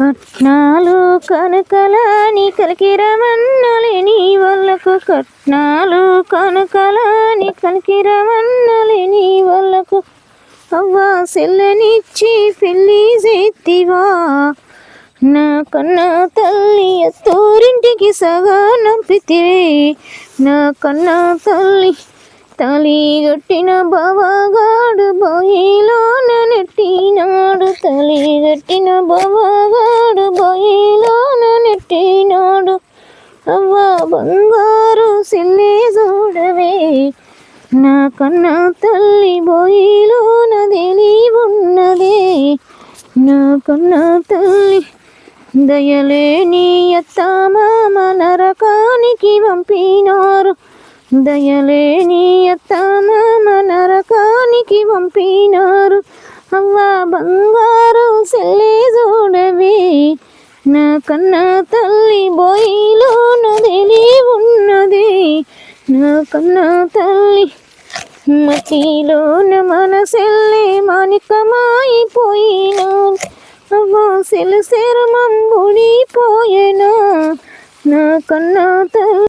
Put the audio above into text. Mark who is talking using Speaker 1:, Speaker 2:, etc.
Speaker 1: కట్నాలు కనకలాని కలికిరమన్నలేని వాళ్ళకు కట్నాలు కనకలాని కలికిరమన్నలేని వాళ్ళకు అవ్వా సెల్లనిచ్చి పెళ్ళి చేతివా నా కన్నా తల్లి అత్తూరింటికి సగా నంపితివే నా కన్నా తల్లి తలి గట్టిన బావగాడు బాయిలోన నెట్టినాడు తలి గట్టిన బావగాడు బాయిలోన నెట్టినాడు అవ్వ బంగారు సిల్లి చూడవే నా కన్నా తల్లి బాయిలోన దేలి ఉన్నదే నా కన్నా తల్లి దయలేని అత్త మామ నరకానికి పంపినారు దయలేని అత్త మామ నరకానికి పంపినారు అవ్వ బంగారు సెల్లి చూడవే నా కన్నా తల్లి బొయ్యిలోన దేలి ఉన్నది నా కన్నా తల్లి మట్టిలోన మన సెల్లె మాణికమైపోయినా అవ్వ సెలు శరమం ఊడిపోయేనా నా కన్నా తల్లి